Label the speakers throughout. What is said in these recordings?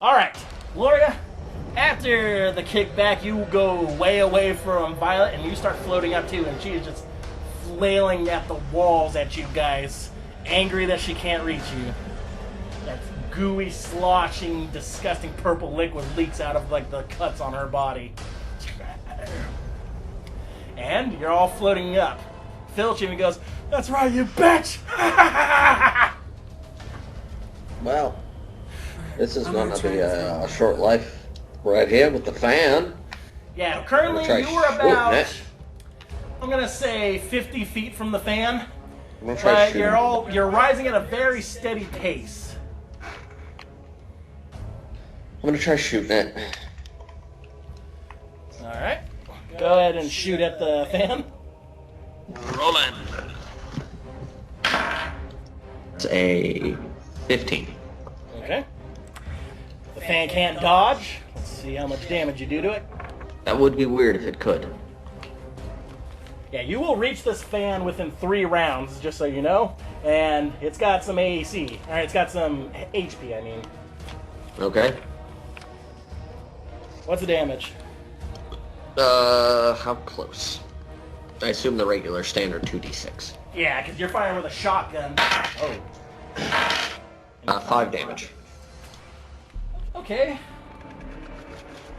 Speaker 1: Alright, Gloria, after the kickback, you go way away from Violet and you start floating up too, and she is just flailing at the walls at you guys, angry that she can't reach you. That gooey, sloshing, disgusting purple liquid leaks out of like the cuts on her body. And you're all floating up. Filch even goes, "That's right, you bitch!"
Speaker 2: Well, this is going to be a short life right here with the fan.
Speaker 1: Yeah, currently you were about, I'm gonna say 50 feet from the fan. But you're rising at a very steady pace.
Speaker 2: I'm gonna try shooting it.
Speaker 1: Alright. Go ahead and shoot at the fan.
Speaker 2: Rolling. It's a 15.
Speaker 1: Okay. The fan can't dodge. Let's see how much damage you do to it.
Speaker 2: That would be weird if it could.
Speaker 1: Yeah, you will reach this fan within 3 rounds, just so you know. And it's got some AAC. Alright, it's got some HP, I mean.
Speaker 2: Okay.
Speaker 1: What's the damage?
Speaker 2: How close? I assume the regular standard 2d6.
Speaker 1: Yeah, because you're firing with a shotgun. Oh.
Speaker 2: 5 damage.
Speaker 1: Okay.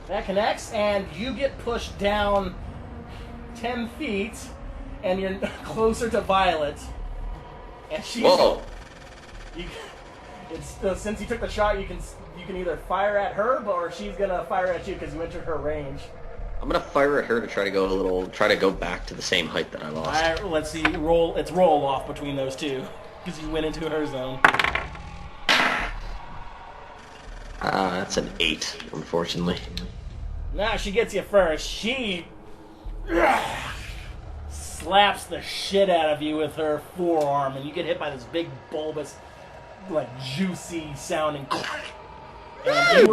Speaker 1: That connects, and you get pushed down 10 feet, and you're closer to Violet. And she's...
Speaker 2: Whoa!
Speaker 1: Since you took the shot, you can either fire at her, or she's gonna fire at you because you entered her range.
Speaker 2: I'm gonna fire at her to try to go back to the same height that I lost.
Speaker 1: Alright, let's see. It's roll off between those two, because you went into her zone.
Speaker 2: That's an 8, unfortunately.
Speaker 1: Nah, she gets you first. She slaps the shit out of you with her forearm, and you get hit by this big, bulbous, like, juicy sounding. And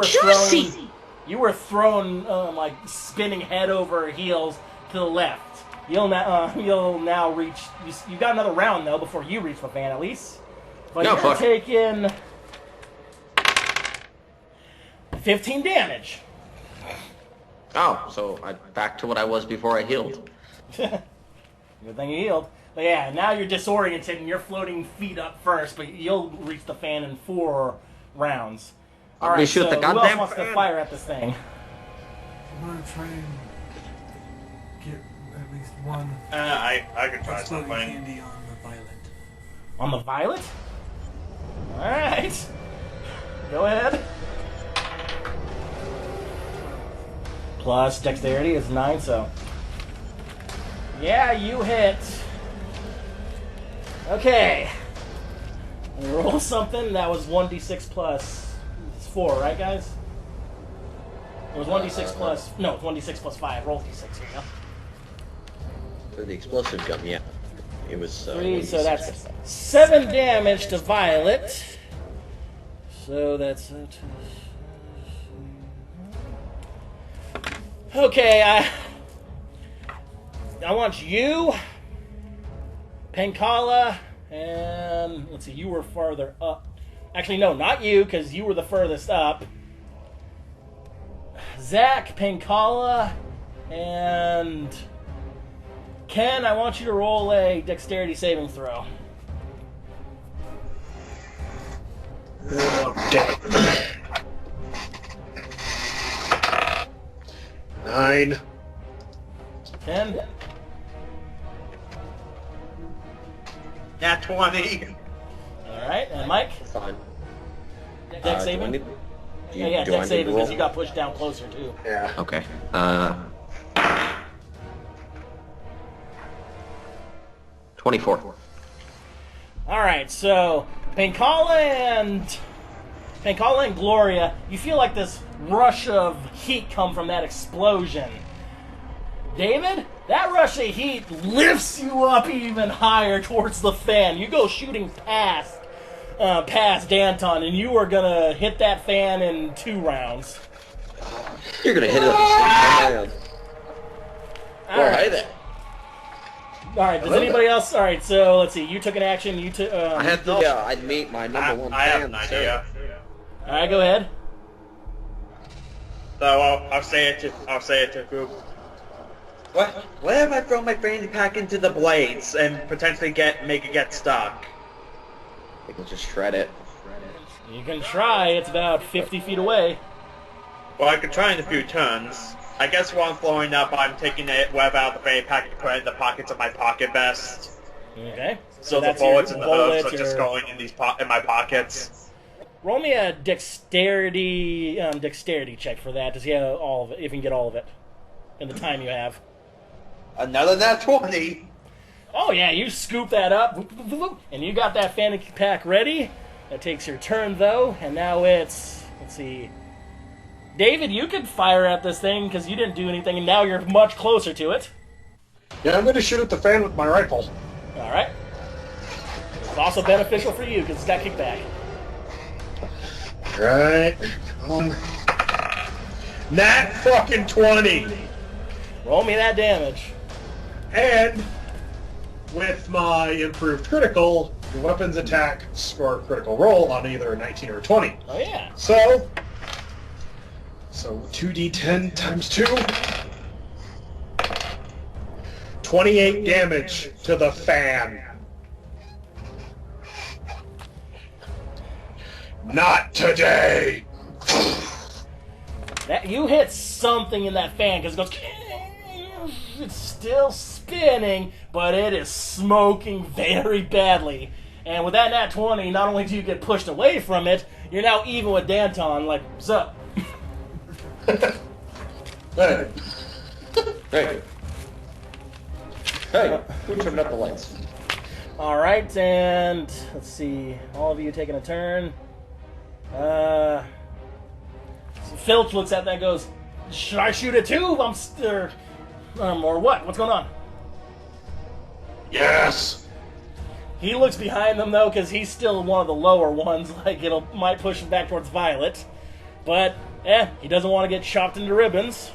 Speaker 1: you were thrown, like, spinning head over heels to the left. You'll now reach. You got another round though before you reach the fan, at least. But
Speaker 2: no,
Speaker 1: you're taking 15 damage.
Speaker 2: Oh, so back to what I was before I healed.
Speaker 1: Good thing you healed. But yeah, now you're disoriented and you're floating feet up first, but you'll reach the fan in 4 rounds. All right,
Speaker 2: shoot
Speaker 1: so
Speaker 2: the
Speaker 1: who
Speaker 2: goddamn
Speaker 1: else wants to fire at this thing?
Speaker 3: I'm gonna try and get at least one.
Speaker 4: I could try
Speaker 3: exploding
Speaker 4: something.
Speaker 3: candy on the violet.
Speaker 1: On the violet? All right. Go ahead. Plus dexterity is 9, so... Yeah, you hit. Okay. Roll something. That was 1d6 plus 4, right, guys? It was 1d6 plus... No, it's 1d6 plus 5. Roll d6. Here you go.
Speaker 2: For the explosive gun, yeah. It was...
Speaker 1: 3, so that's 7 damage to Violet. So that's... Okay, I want you, Penkala, and let's see, you were farther up. Actually, no, not you, because you were the furthest up. Zach, Penkala, and Ken, I want you to roll a dexterity saving throw.
Speaker 4: Oh, damn. 9.
Speaker 1: Ken?
Speaker 4: Nat 20.
Speaker 1: Alright, and Mike?
Speaker 2: Fine.
Speaker 1: Dex saving? Yeah, dex saving, because you got pushed down closer, too.
Speaker 4: Yeah.
Speaker 2: Okay. 24.
Speaker 1: Alright, so Penkala and Gloria, you feel like this rush of heat come from that explosion. David, that rush of heat lifts you up even higher towards the fan. You go shooting past Danton, and you are gonna hit that fan in 2 rounds.
Speaker 2: You're gonna hit it at the same time.
Speaker 1: Alright.
Speaker 2: then.
Speaker 1: Alright, does anybody else? Alright, so let's see. You took an action. You took.
Speaker 2: I had to. Yeah, I'd meet my number one
Speaker 4: I have
Speaker 2: fan.
Speaker 4: an idea.
Speaker 1: Alright, go ahead.
Speaker 4: So I'll say it to group. What if I throw my fanny pack into the blades and potentially make it get stuck?
Speaker 2: You can just shred it.
Speaker 1: You can try. It's about 50 feet away.
Speaker 4: Well, I could try in a few turns. I guess while I'm blowing up, I'm taking the web out of the fanny pack and putting it in the pockets of my pocket vest.
Speaker 1: Okay.
Speaker 4: So the
Speaker 1: that's
Speaker 4: bullets
Speaker 1: your
Speaker 4: and the hooves
Speaker 1: bullet,
Speaker 4: are just going in in my pockets.
Speaker 1: Roll me a dexterity check for that to see how all of it, if you can get all of it in the time you have.
Speaker 4: Another nat 20.
Speaker 1: Oh yeah, you scoop that up, and you got that fanny pack ready. That takes your turn though, and now it's, let's see, David, you can fire at this thing because you didn't do anything, and now you're much closer to it.
Speaker 5: Yeah, I'm going to shoot at the fan with my rifle.
Speaker 1: All right. It's also beneficial for you because it's got kickback.
Speaker 5: Right. Nat fucking 20.
Speaker 1: Roll me that damage.
Speaker 5: And with my improved critical, the weapons attack score critical roll on either a 19 or a 20.
Speaker 1: Oh yeah.
Speaker 5: So 2d10 times 2. 28 damage to the fan. Not today.
Speaker 1: That you hit something in that fan because it goes. It's still spinning, but it is smoking very badly. And with that nat 20, not only do you get pushed away from it, you're now even with Danton. Like, what's up?
Speaker 2: Hey. Hey. Hey, who turned up the lights?
Speaker 1: All right, and let's see. All of you taking a turn. So Filch looks at that and goes, "Should I shoot it too? Or what? What's going on?"
Speaker 5: Yes.
Speaker 1: He looks behind them though, because he's still one of the lower ones. Like might push him back towards Violet, but he doesn't want to get chopped into ribbons.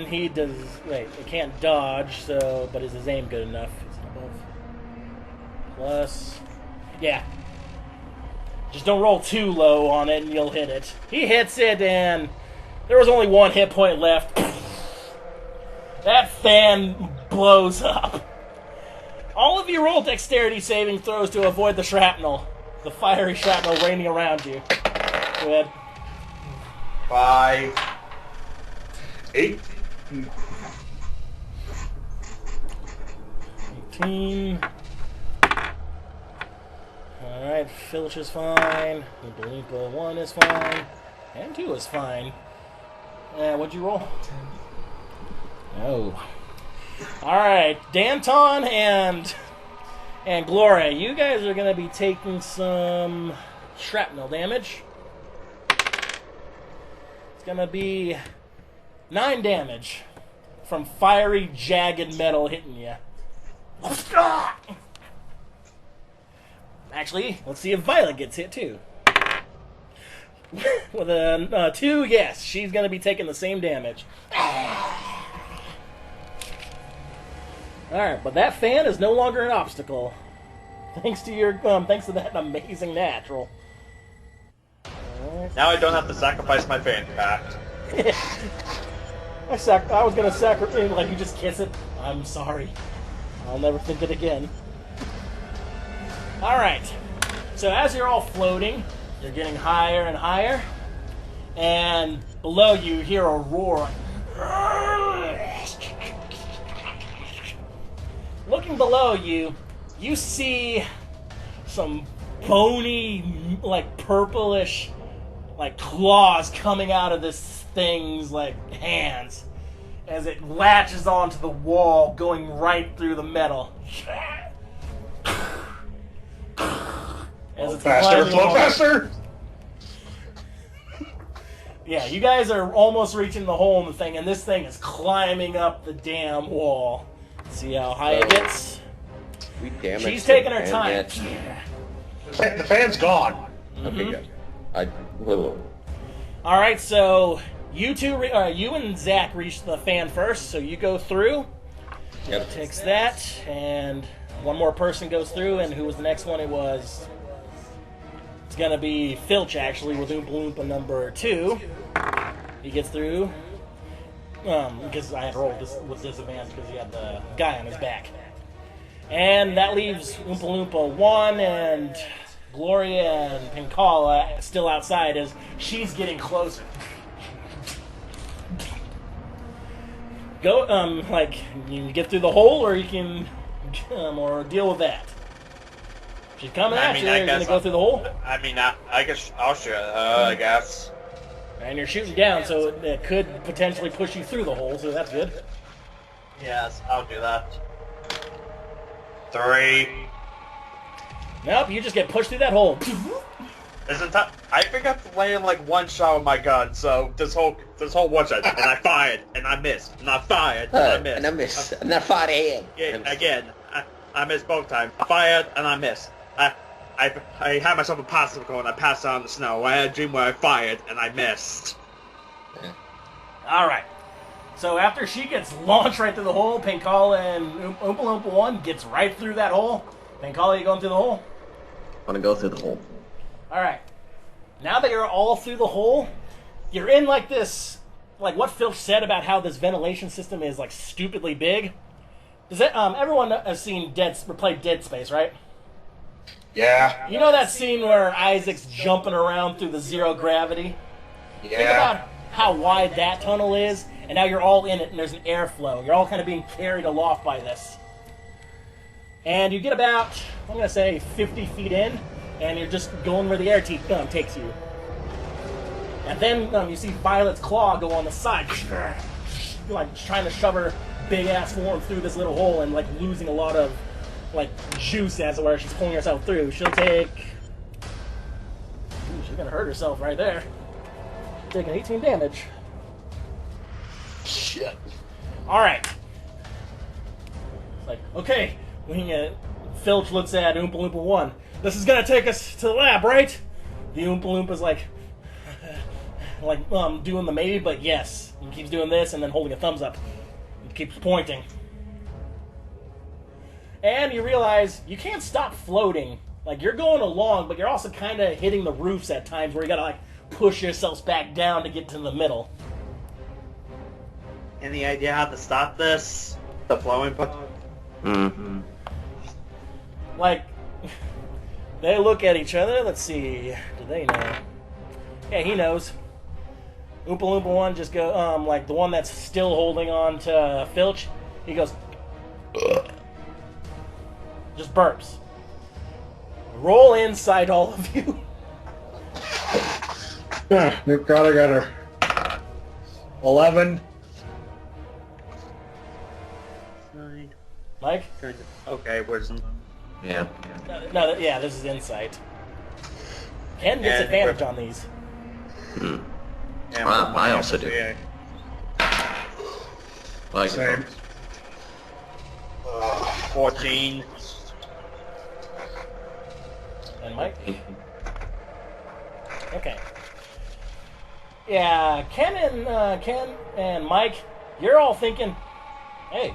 Speaker 1: He does. Wait, it can't dodge. So, but is his aim good enough? Is it above? Plus, yeah. Just don't roll too low on it, and you'll hit it. He hits it, and there was only one hit point left. That fan blows up. All of you roll dexterity saving throws to avoid the shrapnel. The fiery shrapnel raining around you. Go ahead.
Speaker 4: 5.
Speaker 5: 8.
Speaker 1: 18. Alright, Filch is fine. Oompa Loompa 1 is fine. And 2 is fine. What'd you roll? 10. Oh. Alright, Danton and Gloria, you guys are going to be taking some shrapnel damage. It's going to be 9 damage from fiery, jagged metal hitting you. Actually, let's see if Violet gets hit too. With a 2, yes, she's going to be taking the same damage. Alright, but that fan is no longer an obstacle. Thanks to that amazing natural.
Speaker 4: Now I don't have to sacrifice my fan pack.
Speaker 1: I was gonna sacrifice, like, you just kiss it. I'm sorry. I'll never think it again. Alright. So as you're all floating, you're getting higher and higher, and below you hear a roar. Looking below you, you see some bony, like, purplish, like, claws coming out of this thing's, like, hands as it latches onto the wall, going right through the metal. As it's
Speaker 5: Faster,
Speaker 1: climbing
Speaker 5: flow
Speaker 1: along.
Speaker 5: faster!
Speaker 1: Yeah, you guys are almost reaching the hole in the thing, and this thing is climbing up the damn wall. See how high it gets?
Speaker 2: We damaged
Speaker 1: She's taking her
Speaker 2: the
Speaker 1: time.
Speaker 2: fan.
Speaker 5: The fan's gone.
Speaker 2: Okay, good.
Speaker 1: Alright, so you two, you and Zach reach the fan first, so you go through.
Speaker 2: Yep.
Speaker 1: Takes that, and one more person goes through, and who was the next one? It was It's gonna be Filch actually with Oompa Loompa number 2. He gets through. Because I had to roll this with disadvantage because he had the guy on his back. And that leaves Oompa Loompa 1 and Gloria and Penkala still outside as she's getting closer. Go, like, you can get through the hole or you can, or deal with that. She's coming at you, you're gonna go through the hole?
Speaker 4: I guess I'll shoot I guess.
Speaker 1: And you're shooting down, so it could potentially push you through the hole, so that's good.
Speaker 4: Yes, I'll do that. 3.
Speaker 1: Nope, you just get pushed through that hole.
Speaker 4: I forgot to land like one shot with my gun, so this whole one shot, and I fired, and I missed, and I fired, and I missed.
Speaker 2: And I missed. And I fired again.
Speaker 4: Again, I missed both times. I fired, and I missed. I had myself a popsicle, and I passed out in the snow. I had a dream where I fired, and I missed.
Speaker 2: Yeah.
Speaker 1: Alright. So after she gets launched right through the hole, Penkala and Oompa Loompa 1 gets right through that hole. Penkala, you going through the hole?
Speaker 2: I want to go through the hole.
Speaker 1: Alright. Now that you're all through the hole, you're in like this, like what Filch said about how this ventilation system is like stupidly big. Does that, everyone has seen played Dead Space, right?
Speaker 5: Yeah.
Speaker 1: You know that scene where Isaac's jumping around through the zero gravity?
Speaker 5: Yeah.
Speaker 1: Think about how wide that tunnel is, and now you're all in it, and there's an airflow. You're all kind of being carried aloft by this. And you get about, I'm going to say, 50 feet in, and you're just going where the air takes you. And then you see Violet's claw go on the side, like trying to shove her big-ass form through this little hole and like losing a lot of like juice as it were. She's pulling herself through. She'll take... Ooh, she's gonna hurt herself right there. Taking 18 damage.
Speaker 2: Shit.
Speaker 1: Alright. It's like, okay, Filch looks at Oompa Loompa 1. This is gonna take us to the lab, right? The Oompa Loompa's like doing the maybe, but yes. He keeps doing this and then holding a thumbs up. He keeps pointing. And you realize you can't stop floating. Like, you're going along, but you're also kind of hitting the roofs at times where you gotta, like, push yourselves back down to get to the middle.
Speaker 4: Any idea how to stop this? The flowing part?
Speaker 2: Mm-hmm.
Speaker 1: Like, they look at each other. Let's see. Do they know? Yeah, he knows. Oompa Loompa 1 just go, like, the one that's still holding on to Filch, he goes... Just burps. Roll inside, all of you.
Speaker 5: Thank God I got her. 11.
Speaker 4: 9.
Speaker 1: Mike?
Speaker 4: Okay, wisdom.
Speaker 2: Yeah.
Speaker 1: No, yeah, this is insight. Ken gets advantage on these.
Speaker 2: I also do. Like
Speaker 5: Same.
Speaker 4: 14.
Speaker 1: And Mike? Okay. Yeah, Ken and Mike, you're all thinking, hey,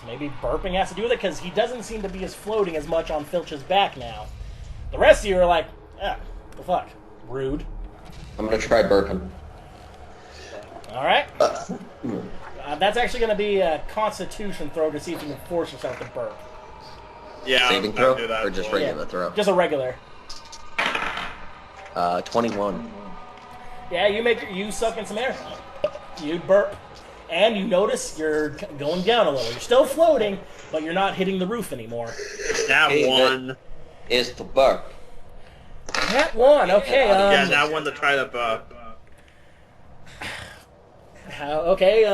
Speaker 1: maybe burping has to do with it because he doesn't seem to be as floating as much on Filch's back now. The rest of you are like, the fuck? Rude.
Speaker 2: I'm gonna try burping.
Speaker 1: Alright. That's actually going to be a constitution throw to see if you can force yourself to burp.
Speaker 4: Yeah,
Speaker 2: Saving
Speaker 4: I'll
Speaker 2: throw
Speaker 4: do that.
Speaker 2: or just regular throw?
Speaker 1: Just a regular.
Speaker 2: 21.
Speaker 1: Yeah, you suck in some air. You burp. And you notice you're going down a little. You're still floating, but you're not hitting the roof anymore.
Speaker 4: That one
Speaker 2: is to burp.
Speaker 1: That one, okay.
Speaker 4: Yeah, that one to try to burp.
Speaker 1: Okay,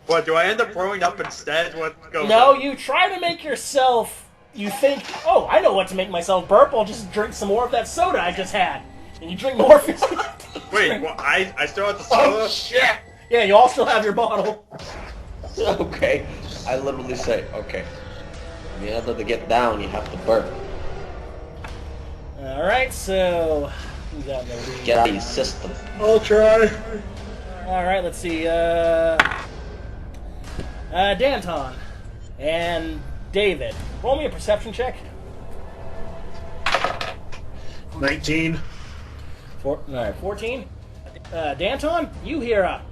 Speaker 4: What, do I end up throwing up instead? What goes
Speaker 1: No,
Speaker 4: on?
Speaker 1: you try to make yourself... You think, oh, I know what to make myself burp. I'll just drink some more of that soda I just had. And you drink more Fizzy.
Speaker 4: Wait, well, I still have the soda?
Speaker 2: Oh, shit!
Speaker 1: Yeah, you all still have your bottle.
Speaker 2: Okay. I literally say, okay. In order to get down, you have to burp.
Speaker 1: Alright, so... Who's out in the lead?
Speaker 2: Get out of your system.
Speaker 5: I'll try.
Speaker 1: Alright, let's see, Danton and David. Roll me a perception check.
Speaker 5: 19.
Speaker 1: All right, 14. Danton, you hear a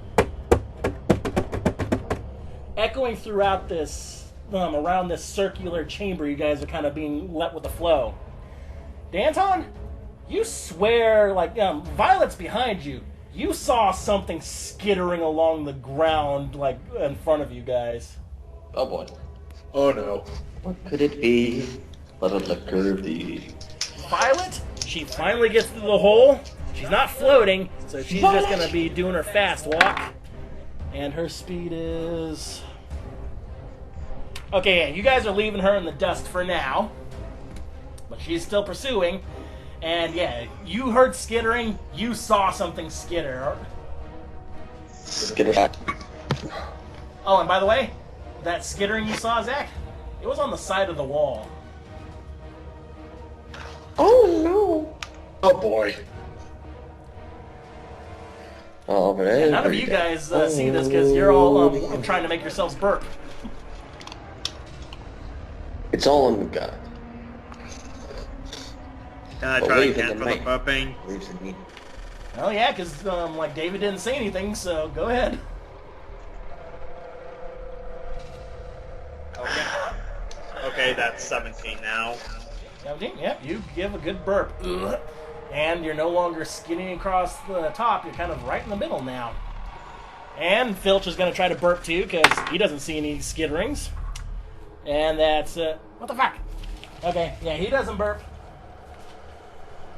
Speaker 1: echoing throughout this, around this circular chamber. You guys are kind of being let with the flow. Danton, you swear, like, Violet's behind you. You saw something skittering along the ground, like, in front of you guys.
Speaker 2: Oh boy.
Speaker 5: Oh no.
Speaker 2: What could it be but a liquor be?
Speaker 1: Violet, she finally gets through the hole. She's not floating, so she's just going to be doing her fast walk. And her speed is... Okay, yeah, you guys are leaving her in the dust for now. But she's still pursuing. And yeah, you heard skittering. You saw something skitter.
Speaker 2: Skitter.
Speaker 1: Oh, and by the way, that skittering you saw, Zach, it was on the side of the wall.
Speaker 2: Oh no.
Speaker 5: Oh boy.
Speaker 2: Oh, but
Speaker 1: And none of you guys see this because you're all trying to make yourselves burp.
Speaker 2: It's all in the gut.
Speaker 4: Can I try
Speaker 2: Believe
Speaker 4: again
Speaker 2: in
Speaker 4: for
Speaker 2: the
Speaker 4: the burping?
Speaker 2: Believes in me.
Speaker 1: Oh yeah, because like David didn't say anything, so go ahead.
Speaker 4: Okay, that's 17 now.
Speaker 1: 17, yep, you give a good burp. Ugh. And you're no longer skinning across the top, you're kind of right in the middle now. And Filch is going to try to burp too, because he doesn't see any skitterings. And that's, what the fuck? Okay, yeah, he doesn't burp.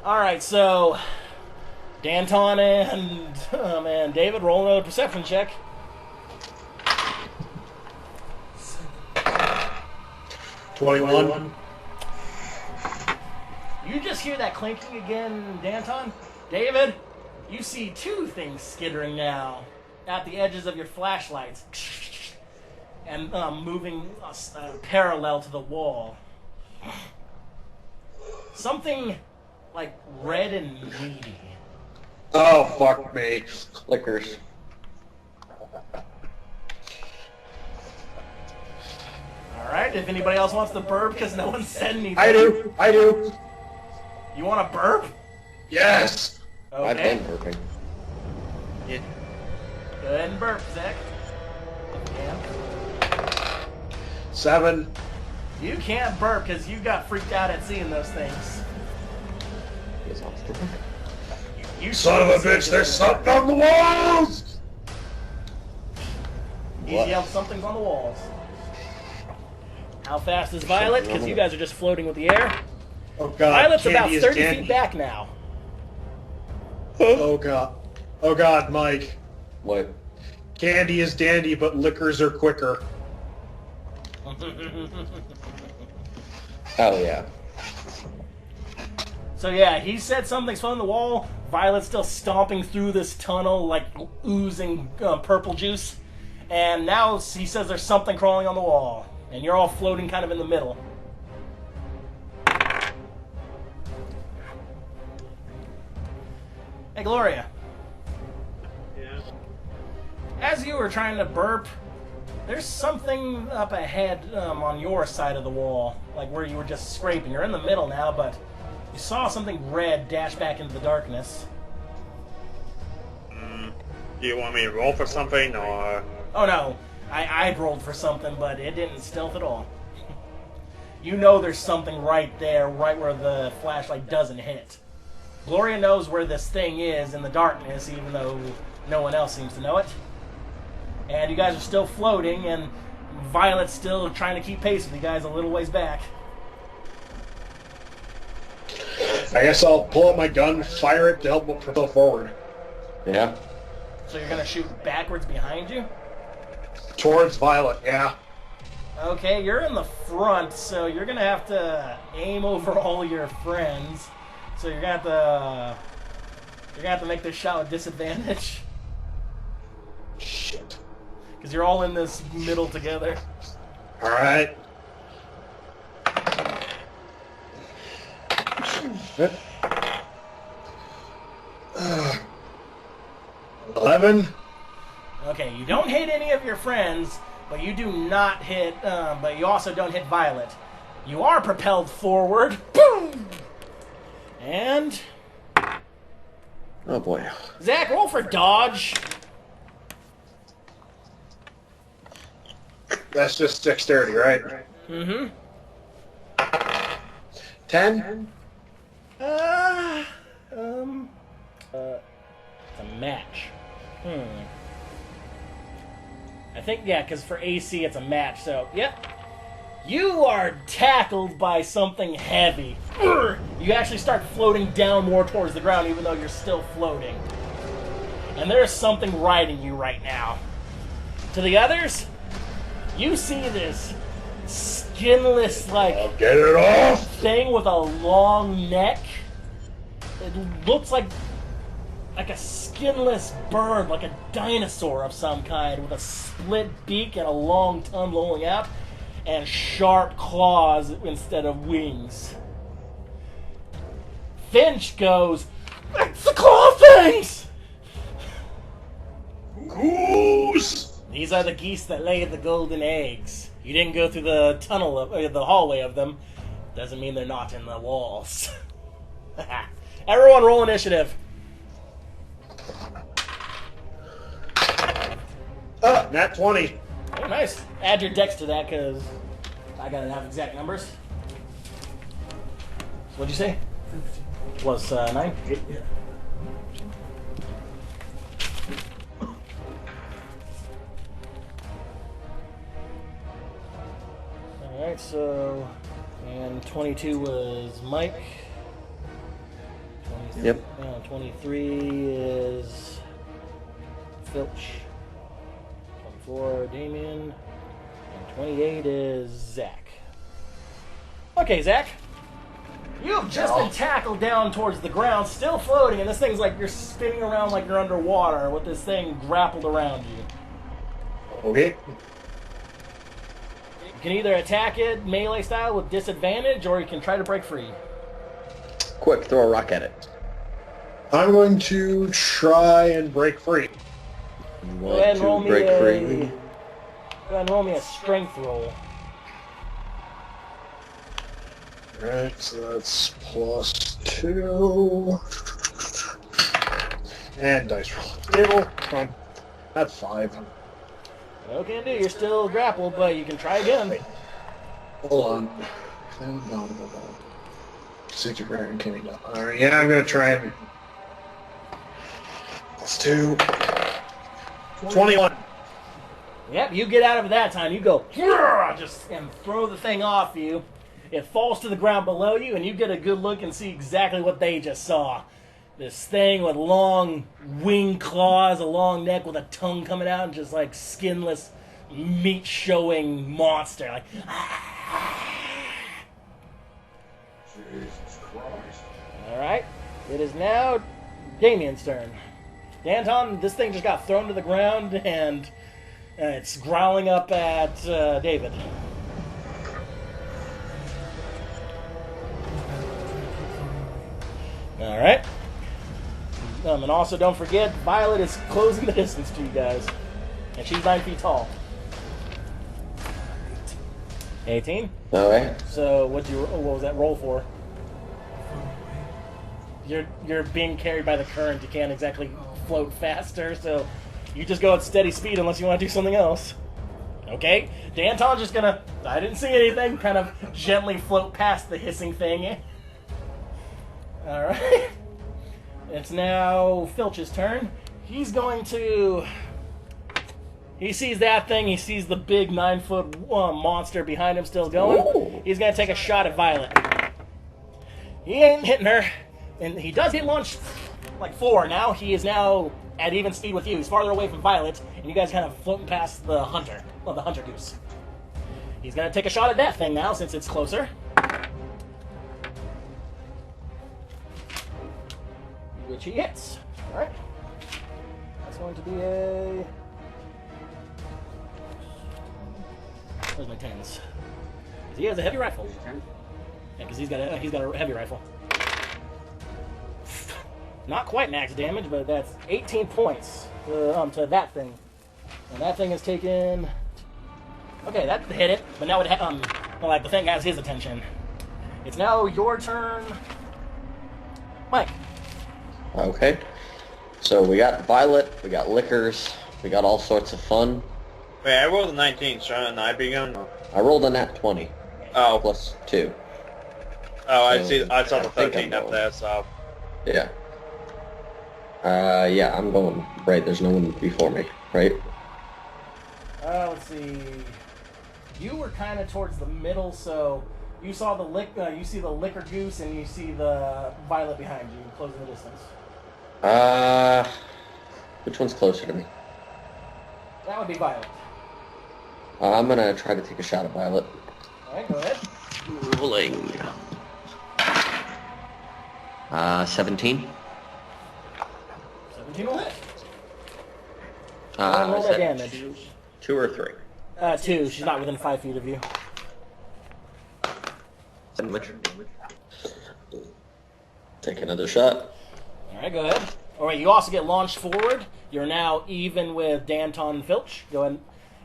Speaker 1: Alright, so, Danton and David, roll another perception check.
Speaker 5: 21.
Speaker 1: You just hear that clinking again, Danton. David, you see two things skittering now at the edges of your flashlights and moving parallel to the wall. Something like red and meaty.
Speaker 5: Oh, fuck me.
Speaker 2: Liquors.
Speaker 1: Alright, if anybody else wants to burp because no one said anything.
Speaker 5: I do.
Speaker 1: You want to burp?
Speaker 5: Yes.
Speaker 2: I've
Speaker 1: Okay.
Speaker 2: been burping.
Speaker 4: Yeah.
Speaker 1: Go ahead and burp, Zach. Yeah.
Speaker 5: 7.
Speaker 1: You can't burp because you got freaked out at seeing those things.
Speaker 2: He's off the book.
Speaker 1: You
Speaker 5: Son of a bitch, there's something on the walls!
Speaker 1: He
Speaker 2: What?
Speaker 1: yelled, something's on the walls. How fast is Violet? Because you guys are just floating with the air.
Speaker 5: Oh god,
Speaker 1: Violet's
Speaker 5: Candy
Speaker 1: about
Speaker 5: is
Speaker 1: 30
Speaker 5: dandy.
Speaker 1: feet back now.
Speaker 5: Oh god. Oh god, Mike.
Speaker 2: What?
Speaker 5: Candy is dandy, but liquors are quicker.
Speaker 2: Oh yeah.
Speaker 1: So yeah, he said something's on the wall. Violet's still stomping through this tunnel, like oozing purple juice. And now he says there's something crawling on the wall. And you're all floating kind of in the middle. Hey, Gloria.
Speaker 4: Yeah.
Speaker 1: As you were trying to burp, there's something up ahead on your side of the wall, like where you were just scraping. You're in the middle now, but you saw something red dash back into the darkness.
Speaker 4: Do you want me to roll for something, or...
Speaker 1: Oh no, I'd rolled for something, but it didn't stealth at all. You know there's something right there, right where the flashlight doesn't hit. Gloria knows where this thing is in the darkness, even though no one else seems to know it. And you guys are still floating, and Violet's still trying to keep pace with you guys a little ways back.
Speaker 5: I guess I'll pull out my gun, fire it to help propel forward.
Speaker 2: Yeah.
Speaker 1: So you're going to shoot backwards behind you?
Speaker 5: Towards Violet, yeah.
Speaker 1: Okay, you're in the front, so you're going to have to aim over all your friends. So you're going to have to make this shot with disadvantage.
Speaker 5: Shit.
Speaker 1: Because you're all in this middle together.
Speaker 5: Alright. 11.
Speaker 1: Okay, you don't hit any of your friends, but you do not hit, but you also don't hit Violet. You are propelled forward. Boom! And
Speaker 2: Oh boy.
Speaker 1: Zach, roll for dodge.
Speaker 5: That's just dexterity, right?
Speaker 1: Mm-hmm.
Speaker 5: 10?
Speaker 1: It's a match. I think, yeah, because for AC it's a match, so, yep. You are tackled by something heavy. You actually start floating down more towards the ground, even though you're still floating. And there's something riding you right now. To the others, you see this skinless, like,
Speaker 5: Get it off!
Speaker 1: thing with a long neck. It looks like a skinless bird, like a dinosaur of some kind, with a split beak and a long tongue rolling out, and sharp claws instead of wings. Finch goes, "It's the claw things!"
Speaker 5: Goose!
Speaker 1: These are the geese that lay the golden eggs. You didn't go through the tunnel of the hallway of them. Doesn't mean they're not in the walls. Everyone roll initiative.
Speaker 5: Nat 20.
Speaker 1: Oh, nice. Add your dex to that, because I gotta have exact numbers. So what'd you say?
Speaker 3: 50.
Speaker 1: Was 9?
Speaker 3: Yeah.
Speaker 1: Alright, so... And 22 was Mike. 23,
Speaker 2: Yep.
Speaker 1: 23 is Filch. 24 Damian. And 28 is Zach. Okay, Zach. You've just been tackled down towards the ground, still floating, and this thing's like you're spinning around like you're underwater with this thing grappled around you.
Speaker 5: Okay.
Speaker 1: You can either attack it melee style with disadvantage, or you can try to break free.
Speaker 2: Quick, throw a rock at it.
Speaker 5: I'm going to try and break free.
Speaker 2: You
Speaker 1: Go ahead and roll
Speaker 2: want to
Speaker 1: me
Speaker 2: break
Speaker 1: a...
Speaker 2: free?
Speaker 1: Go ahead and roll me a strength roll.
Speaker 5: Alright, so that's +2. And dice roll. Table. Come on. That's 5.
Speaker 1: No can do. You're still grappled, but you can try again.
Speaker 5: Hold on. No. 60 grand can't be done. Alright, yeah, I'm gonna try and... +2. 21.
Speaker 1: Yep, you get out of it that time. You go, just and throw the thing off you. It falls to the ground below you, and you get a good look and see exactly what they just saw. This thing with long wing claws, a long neck with a tongue coming out, and just like skinless, meat-showing monster. Like,
Speaker 3: Jesus Christ.
Speaker 1: all right, it is now Damian's turn. Danton, this thing just got thrown to the ground, and it's growling up at David. All right. And also, don't forget, Violet is closing the distance to you guys, and she's 9 feet tall. 18.
Speaker 2: All right.
Speaker 1: So, what was that roll for? You're being carried by the current. You can't exactly float faster, so you just go at steady speed unless you want to do something else. Okay, Danton's just gonna, I didn't see anything, kind of gently float past the hissing thing. Alright. It's now Filch's turn. He's going to... He sees that thing, he sees the big 9-foot monster behind him still going. He's going to take a shot at Violet. He ain't hitting her. And he does hit launch like 4 now. He is now at even speed with you. He's farther away from Violet, and you guys kind of floating past the hunter. Well, the hunter goose. He's going to take a shot at that thing now, since it's closer. Which he hits. Alright. That's going to be a... Where's my 10s? He has a heavy rifle. Yeah, because he's got a heavy rifle. Not quite max damage, but that's 18 points to that thing. And that thing is taken... Okay, that hit it, but now well, like, the thing has his attention. It's now your turn. Mike.
Speaker 2: Okay. So we got Violet, we got Liquors, we got all sorts of fun.
Speaker 4: Wait, I rolled a 19, shouldn't I be going?
Speaker 2: I rolled a nat 20.
Speaker 4: Oh.
Speaker 2: Plus 2.
Speaker 4: Oh, I
Speaker 2: So,
Speaker 4: see. I saw the
Speaker 2: I think
Speaker 4: 13
Speaker 2: I'm
Speaker 4: up
Speaker 2: going.
Speaker 4: there, so...
Speaker 2: Yeah. Yeah, I'm going. Right, there's no one before me, right?
Speaker 1: Let's see. You were kind of towards the middle, so you saw the you see the Liquor Goose, and you see the Violet behind you, closing the distance.
Speaker 2: Which one's closer to me?
Speaker 1: That would be Violet.
Speaker 2: I'm gonna try to take a shot at Violet.
Speaker 1: Alright, go ahead.
Speaker 2: Rolling. 17.
Speaker 1: 17 will hit. Roll that damage.
Speaker 2: 2 or 3?
Speaker 1: 2. She's not within 5 feet of you.
Speaker 2: Damage. Take another shot.
Speaker 1: Alright, go ahead. Alright, you also get launched forward. You're now even with Danton and Filch. Go ahead.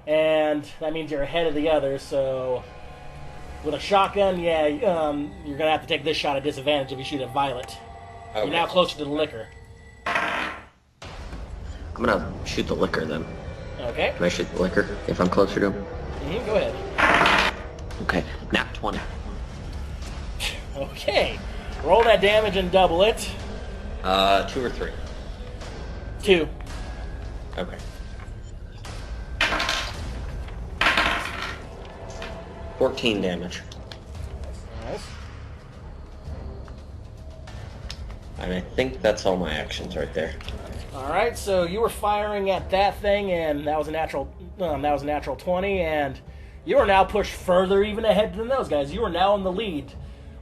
Speaker 1: And that means you're ahead of the others, so... With a shotgun, yeah, you're going to have to take this shot at disadvantage if you shoot at Violet.
Speaker 2: Okay.
Speaker 1: You're now closer to the Liquor.
Speaker 2: I'm gonna shoot the Liquor then.
Speaker 1: Okay.
Speaker 2: Can I shoot the Liquor if I'm closer to him?
Speaker 1: Go ahead.
Speaker 2: Okay, nat 20.
Speaker 1: Okay. Roll that damage and double it.
Speaker 2: 2 or 3?
Speaker 1: 2.
Speaker 2: Okay. 14 damage.
Speaker 1: Nice.
Speaker 2: And I think that's all my actions right there.
Speaker 1: Alright, so you were firing at that thing, and that was a natural 20, and you are now pushed further even ahead than those guys. You are now in the lead.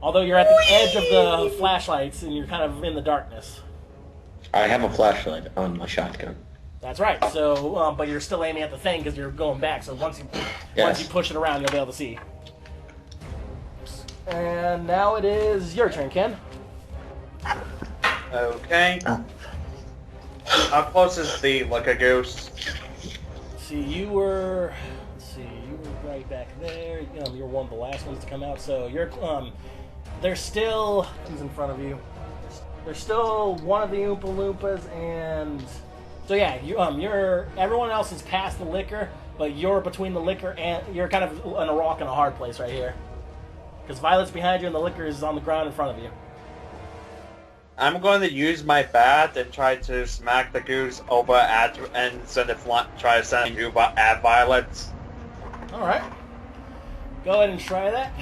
Speaker 1: Although you're at the edge of the flashlights, and you're kind of in the darkness.
Speaker 2: I have a flashlight on my shotgun.
Speaker 1: That's right. So, but you're still aiming at the thing because you're going back. So once you push it around, you'll be able to see. And now it is your turn, Ken.
Speaker 4: Okay. How close is the Liquor Goose?
Speaker 1: See, you were right back there. You're one of the last ones to come out. So you're there's still who's in front of you. There's still one of the Oompa Loompas, and so yeah, you're everyone else is past the Liquor, but you're between the Liquor and you're kind of in a rock and a hard place right here. Because Violet's behind you and the Liquor is on the ground in front of you.
Speaker 4: I'm going to use my bat and try to smack the goose over at and try to send you at Violet.
Speaker 1: Alright. Go ahead and try that.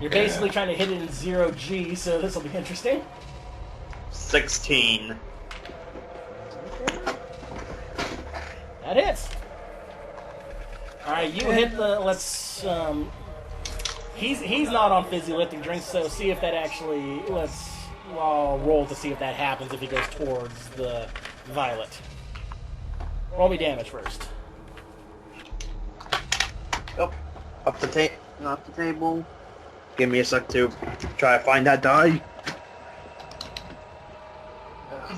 Speaker 1: You're basically trying to hit it in 0G, so this will be interesting.
Speaker 4: 16.
Speaker 1: That hits. Alright, you hit the he's not on Fizzy lifting drinks, so see if that actually I'll roll to see if that happens if he goes towards the Violet. Roll me damage first.
Speaker 4: Up the table. Give me a sec to try to find that die.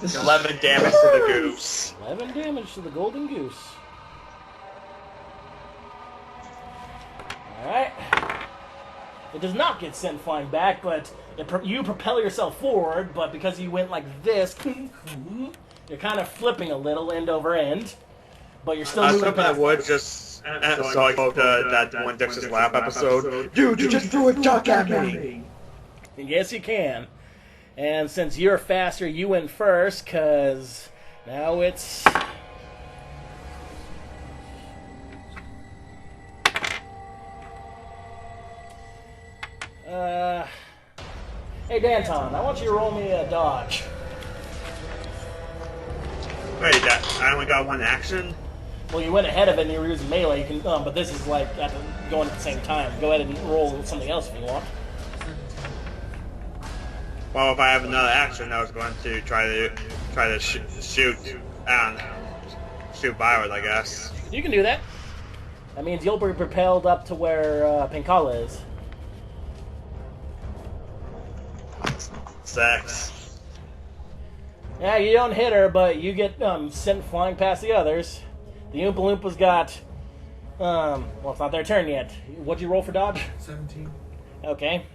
Speaker 4: 11 damage to the goose.
Speaker 1: 11 damage to the golden goose. Alright. It does not get sent flying back, but you propel yourself forward, but because you went like this, you're kind of flipping a little end over end, but you're still
Speaker 4: I was
Speaker 1: moving
Speaker 4: hoping I
Speaker 1: past
Speaker 4: would just so I quote that one Dexter's Lab episode. Dude, you just threw a duck at me!
Speaker 1: Yes, you can. And since you're faster, you went first, because now it's... Hey, Danton, I want you to roll me a dodge.
Speaker 4: Wait, I only got one action?
Speaker 1: Well, you went ahead of it and you were using melee, you can, but this is like going at the same time. Go ahead and roll something else if you want.
Speaker 4: Well, if I have another action, I was going to try to shoot Violet, I guess.
Speaker 1: You can do that. That means you'll be propelled up to where Penkala is.
Speaker 4: 6.
Speaker 1: Yeah, you don't hit her, but you get sent flying past the others. The Oompa Loompas got... well, it's not their turn yet. What'd you roll for dodge?
Speaker 3: 17.
Speaker 1: Okay.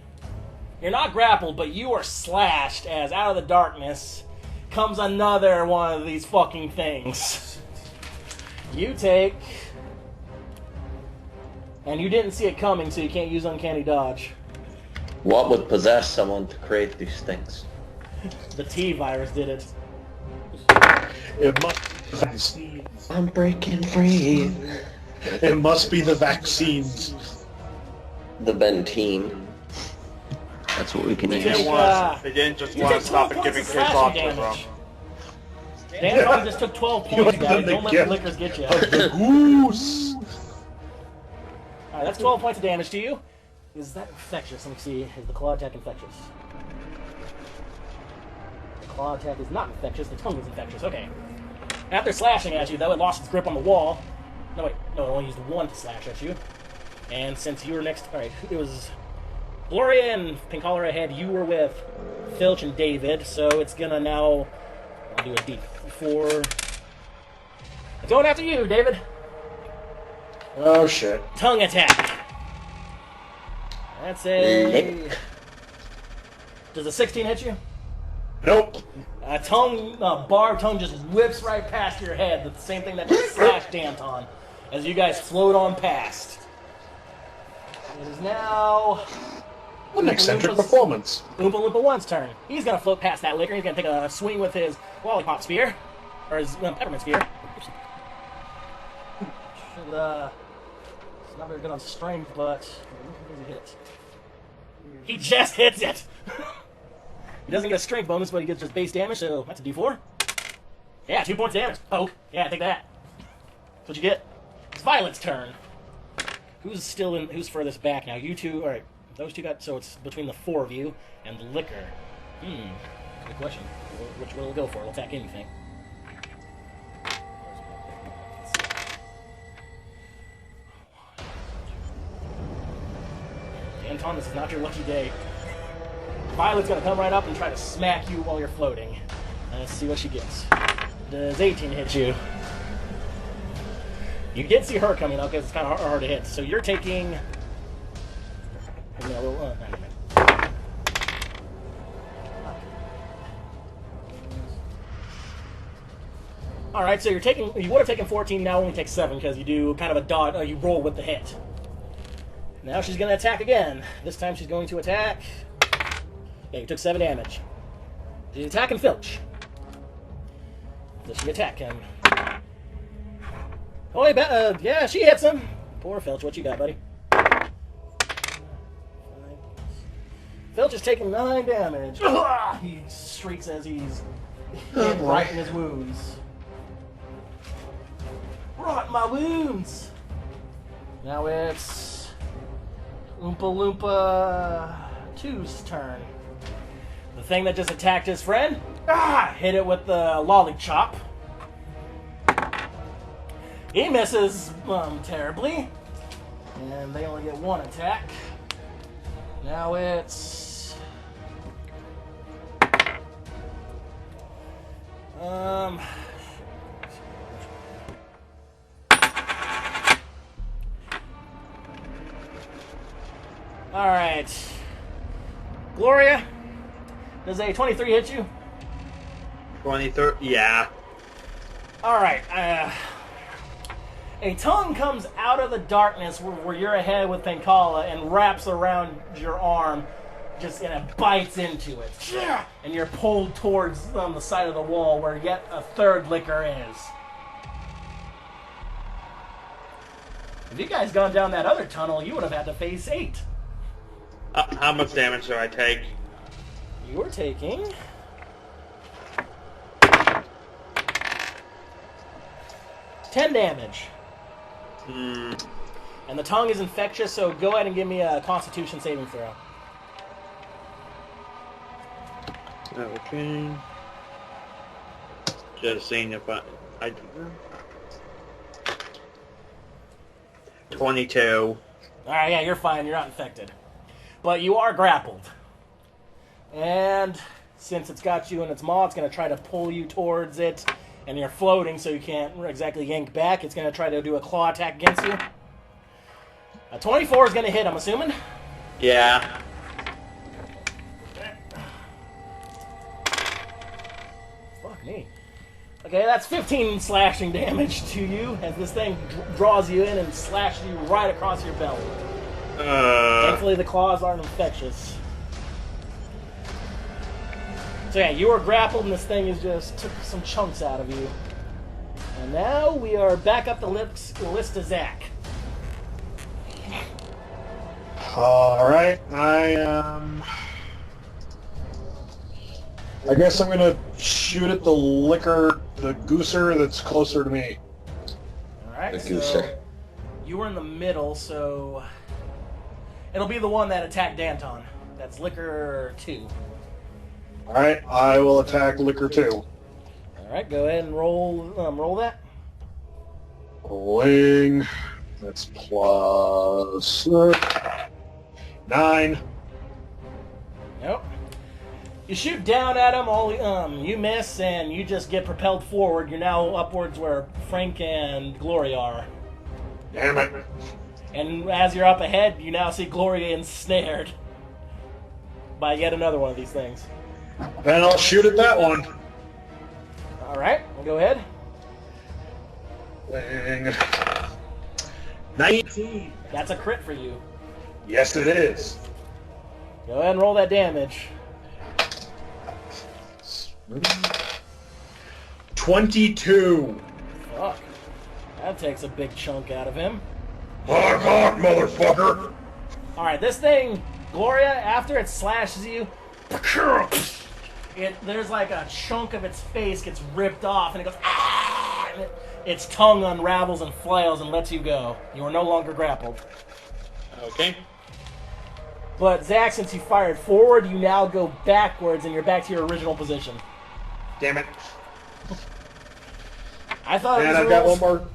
Speaker 1: You're not grappled, but you are slashed as out of the darkness comes another one of these fucking things. You take... And you didn't see it coming, so you can't use Uncanny Dodge.
Speaker 2: What would possess someone to create these things?
Speaker 1: The T-virus did it.
Speaker 5: It must be the vaccines.
Speaker 2: I'm breaking free.
Speaker 5: It must be the vaccines.
Speaker 2: The Bentine. That's what we can
Speaker 1: You
Speaker 2: use.
Speaker 1: take,
Speaker 4: They didn't just
Speaker 1: you
Speaker 4: want
Speaker 1: take
Speaker 4: to stop
Speaker 1: 12
Speaker 4: and giving
Speaker 1: points
Speaker 4: kids
Speaker 1: of
Speaker 4: options,
Speaker 1: slashing
Speaker 4: bro.
Speaker 1: damage. Danton just took 12 points,
Speaker 5: want
Speaker 1: guys.
Speaker 5: them to
Speaker 1: Don't let
Speaker 5: get-
Speaker 1: the liquors get you.
Speaker 5: The goose.
Speaker 1: Alright, that's 12 points of damage to you. Is that infectious? Let me see. Is the claw attack infectious? The claw attack is not infectious. The tongue is infectious. Okay. After slashing at you, though, it lost its grip on the wall. No, wait. No, it only used one to slash at you. And since you were next... Alright, it was... Gloria and Penkala ahead. You were with Filch and David, so it's gonna now... I'll do a D4. It's going after you, David.
Speaker 5: Oh shit.
Speaker 1: Tongue attack. That's a...
Speaker 2: Lick.
Speaker 1: Does a 16 hit you?
Speaker 5: Nope.
Speaker 1: A barbed tongue just whips right past your head. The same thing that just slashed Danton. As you guys float on past. It is now...
Speaker 5: An eccentric performance.
Speaker 1: Oompa Loompa 1's turn. He's gonna float past that liquor. He's gonna take a swing with his lollipop spear. Or his peppermint spear. Should, it's not very good on strength, but... What does he hit? He just hits it! He doesn't get a strength bonus, but he gets just base damage, so that's a D4. Yeah, 2 points damage. Poke. Yeah, take that. That's what you get. It's Violet's turn. Who's furthest back now? You two, alright. Those two got, so it's between the four of you and the liquor. Good question. Which one will go for? It'll attack anything. Danton, this is not your lucky day. Violet's gonna come right up and try to smack you while you're floating. Let's see what she gets. Does 18 hit you? You did see her coming up because it's kind of hard to hit. So you're taking... Alright, so you would have taken 14, now only take 7 because you do kind of a dodge, you roll with the hit. Now she's going to attack again. This time she's going to attack... Yeah, you took 7 damage. She's attacking Filch. Does she attack him? Oh, yeah, she hits him. Poor Filch, what you got, buddy? Filch is taking 9 damage. He shrieks as he's hit right in his wounds. Right, my wounds! Now it's Oompa Loompa 2's turn. The thing that just attacked his friend, hit it with the lolly chop. He misses terribly. And they only get 1 attack. Now it's... Alright. Gloria, does a 23 hit you?
Speaker 4: 23? Yeah.
Speaker 1: Alright, a tongue comes out of the darkness where you're ahead with Penkala and wraps around your arm, and it bites into it. And you're pulled towards the side of the wall where yet a third liquor is. If you guys gone down that other tunnel, you would have had to face 8.
Speaker 4: How much damage do I take?
Speaker 1: You are taking... 10 damage. And the tongue is infectious, so go ahead and give me a Constitution saving throw.
Speaker 4: Okay. Just seeing if I do that. 22.
Speaker 1: Alright, yeah, you're fine. You're not infected. But you are grappled. And since it's got you in its maw, it's going to try to pull you towards it. And you're floating, so you can't exactly yank back. It's going to try to do a claw attack against you. A 24 is going to hit, I'm assuming.
Speaker 4: Yeah.
Speaker 1: Fuck me. Okay, that's 15 slashing damage to you as this thing draws you in and slashes you right across your belly. Thankfully, the claws aren't infectious. So yeah, you are grappled and this thing is just took some chunks out of you. And now we are back up the list to Zach.
Speaker 5: Alright, I guess I'm gonna shoot at the gooser that's closer to me.
Speaker 1: Alright,
Speaker 2: The
Speaker 1: so
Speaker 2: gooser.
Speaker 1: you were in the middle, so it'll be the one that attacked Danton. That's Liquor 2.
Speaker 5: Alright, I will attack Liquor 2.
Speaker 1: Alright, go ahead and roll that.
Speaker 5: Rolling. That's plus 9.
Speaker 1: Nope. You shoot down at him, you miss, and you just get propelled forward. You're now upwards where Frank and Gloria are.
Speaker 5: Damn it.
Speaker 1: And as you're up ahead, you now see Gloria ensnared by yet another one of these things.
Speaker 5: Then I'll shoot at that one.
Speaker 1: Alright, go ahead.
Speaker 5: Rolling. 19.
Speaker 1: That's a crit for you.
Speaker 5: Yes, it is.
Speaker 1: Go ahead and roll that damage.
Speaker 5: 22.
Speaker 1: Fuck. That takes a big chunk out of him.
Speaker 5: Honk, honk, motherfucker.
Speaker 1: Alright, this thing, Gloria, after it slashes you, there's like a chunk of its face gets ripped off, and it goes, ah! And its tongue unravels and flails and lets you go. You are no longer grappled.
Speaker 4: Okay.
Speaker 1: But Zach, since you fired forward, you now go backwards, and you're back to your original position.
Speaker 5: Damn it.
Speaker 1: I thought
Speaker 5: And
Speaker 1: it was
Speaker 5: I've got
Speaker 1: rules.
Speaker 5: one more.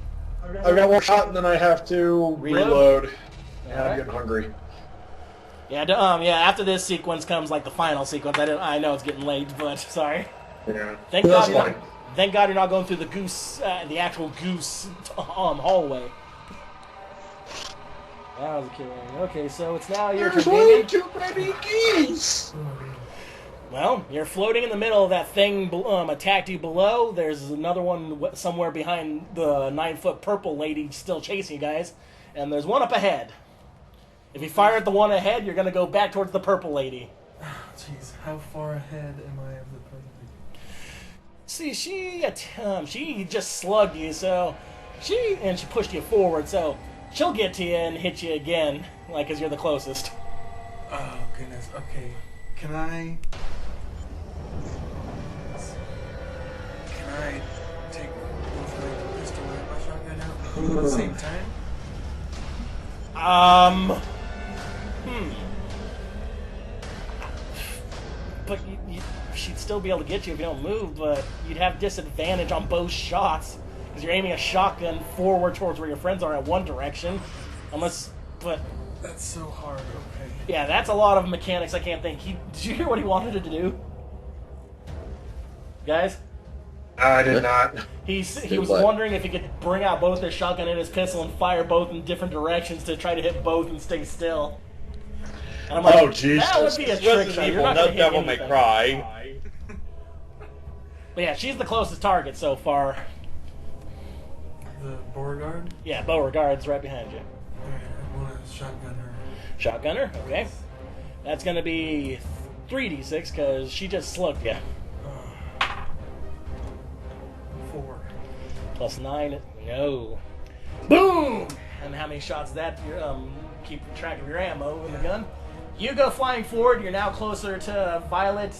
Speaker 5: I've got one shot, and then I have to reload. And I'm
Speaker 1: Alright.
Speaker 5: getting hungry.
Speaker 1: Yeah, after this sequence comes like the final sequence. I know it's getting late, but sorry.
Speaker 5: Yeah.
Speaker 1: Thank
Speaker 5: That's
Speaker 1: God,
Speaker 5: fine.
Speaker 1: thank God you're not going through the actual goose hallway. That was a killing. Okay, so it's now your turn, Damian.
Speaker 5: too many geese.
Speaker 1: Well, you're floating in the middle of that thing attacked you below. There's another one somewhere behind the 9-foot purple lady still chasing you guys. And there's one up ahead. If you fire at the one ahead, you're going to go back towards the purple lady.
Speaker 3: Jeez, how far ahead am I of the purple?
Speaker 1: See, she just slugged you, so she pushed you forward, so she'll get to you and hit you again, like, as you're the closest.
Speaker 3: Oh, goodness. Okay. Can I take both my pistol and my shotgun out at the same time?
Speaker 1: But she'd still be able to get you if you don't move, but you'd have disadvantage on both shots, because you're aiming a shotgun forward towards where your friends are in one direction, but...
Speaker 3: That's so hard, okay.
Speaker 1: Yeah, that's a lot of mechanics I can't think. Did you hear what he wanted to do? Guys?
Speaker 5: I did not.
Speaker 1: He was
Speaker 2: what?
Speaker 1: wondering if he could bring out both his shotgun and his pistol and fire both in different directions to try to hit both and stay still. And I'm like,
Speaker 5: Oh, Jesus.
Speaker 1: that would be a trick
Speaker 4: Resident
Speaker 1: shot. You're
Speaker 4: Evil,
Speaker 1: not
Speaker 4: no
Speaker 1: going to hit
Speaker 4: devil may
Speaker 1: anything.
Speaker 4: cry.
Speaker 1: But yeah, she's the closest target so far.
Speaker 3: The Beauregard?
Speaker 1: Yeah, Beauregard's right behind you.
Speaker 3: Alright, I want to shotgun her.
Speaker 1: Shotgunner, okay. That's going to be 3d6 because she just slugged you.
Speaker 3: 4.
Speaker 1: Plus 9, no. Boom! And how many shots that? Keep track of your ammo in the gun. You go flying forward. You're now closer to Violet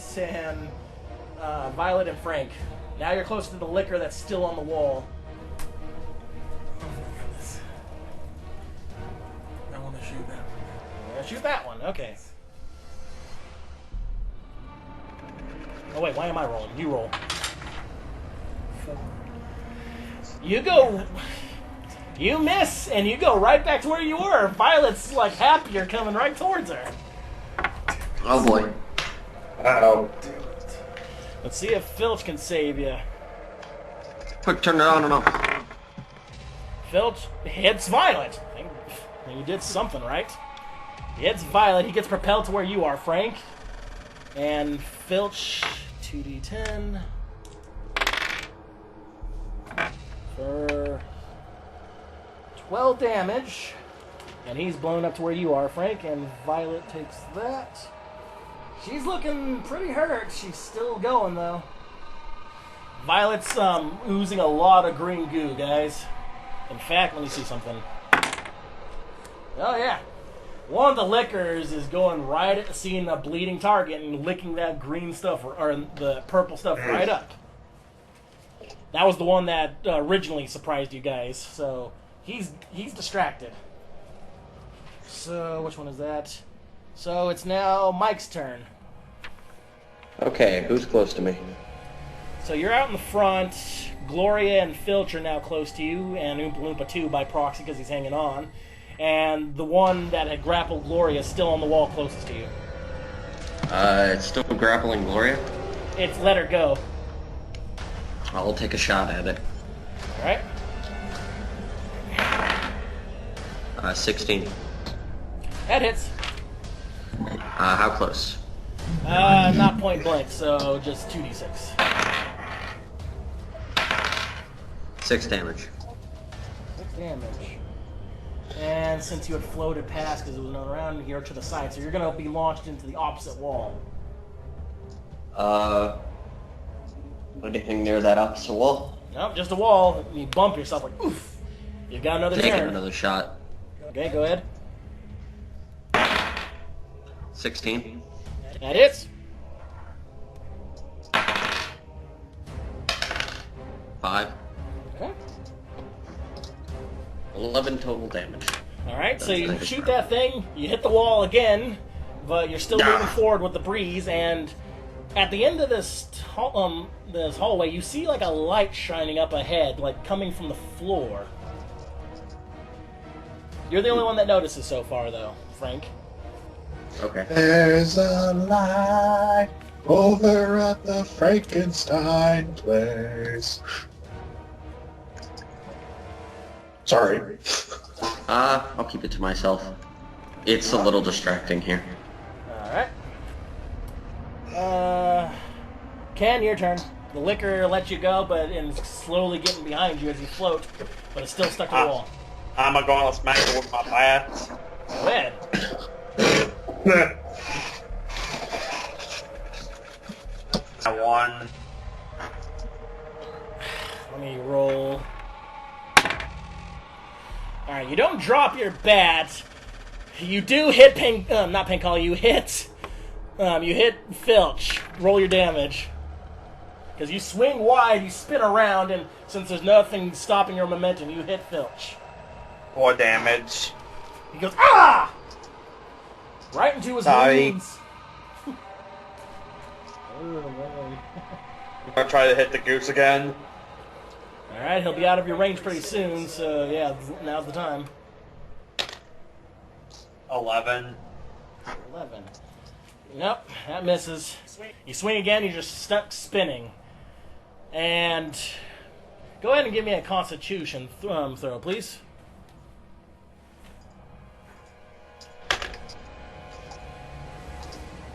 Speaker 1: and Frank. Now you're closer to the liquor that's still on the wall.
Speaker 3: Oh my goodness. I want to shoot that one.
Speaker 1: Shoot that one. Okay. Oh wait, why am I rolling? You roll.
Speaker 3: 4.
Speaker 1: You go. You miss, and you go right back to where you were. Violet's like happier coming right towards her.
Speaker 2: Oh boy.
Speaker 5: Uh-oh.
Speaker 1: Let's see if Filch can save you.
Speaker 2: Quick, turn it on and off.
Speaker 1: Filch hits Violet. I think you did something right. He hits Violet. He gets propelled to where you are, Frank. And Filch, 2d10. 12 damage. And he's blown up to where you are, Frank, and Violet takes that. She's looking pretty hurt. She's still going, though. Violet's oozing a lot of green goo, guys. In fact, let me see something. Oh, yeah. One of the lickers is going right at seeing a bleeding target and licking that green stuff, or the purple stuff right up. That was the one that originally surprised you guys, so he's distracted. So, which one is that? So, it's now Mike's turn.
Speaker 2: Okay, who's close to me?
Speaker 1: So, you're out in the front. Gloria and Filch are now close to you, and Oompa Loompa 2 by proxy because he's hanging on. And the one that had grappled Gloria is still on the wall closest to you.
Speaker 2: It's still grappling Gloria?
Speaker 1: It's let her go.
Speaker 2: I'll take a shot at it.
Speaker 1: Alright.
Speaker 2: 16.
Speaker 1: That hits.
Speaker 2: How close?
Speaker 1: Not point blank, so just 2d6.
Speaker 2: 6 damage.
Speaker 1: 6 damage. And since you had floated past because it was not around, you're to the side, so you're going to be launched into the opposite wall.
Speaker 2: Anything near that opposite wall?
Speaker 1: Nope, just a wall. You bump yourself like, oof. You've got another
Speaker 2: Taking
Speaker 1: turn.
Speaker 2: another shot.
Speaker 1: Okay, go ahead.
Speaker 2: 16.
Speaker 1: That hits.
Speaker 2: 5.
Speaker 1: Okay.
Speaker 2: 11 total damage.
Speaker 1: Alright, so you shoot that thing, you hit the wall again, but you're still moving forward with the breeze, and at the end of this hallway, you see like a light shining up ahead, like coming from the floor. You're the only one that notices so far, though, Frank.
Speaker 2: Okay.
Speaker 5: There's a light over at the Frankenstein place. Sorry.
Speaker 2: I'll keep it to myself. It's a little distracting here.
Speaker 1: Alright. Ken, your turn. The liquor lets you go, but it's slowly getting behind you as you float, but it's still stuck to the wall.
Speaker 4: I'm going to smack it with my bat.
Speaker 1: Go ahead.
Speaker 4: One.
Speaker 1: Let me roll. Alright, you don't drop your bat. You do hit not Penkala, you hit Filch. Roll your damage. Because you swing wide, you spin around, and since there's nothing stopping your momentum, you hit Filch.
Speaker 4: 4 damage.
Speaker 1: He goes, ah! Right into his
Speaker 4: Sorry.
Speaker 1: wounds.
Speaker 4: I'm gonna try to hit the goose again.
Speaker 1: Alright, he'll be out of your range pretty soon, so yeah, now's the time.
Speaker 4: 11.
Speaker 1: 11. Nope, that misses. You swing again, you're just stuck spinning. And go ahead and give me a Constitution throw, please.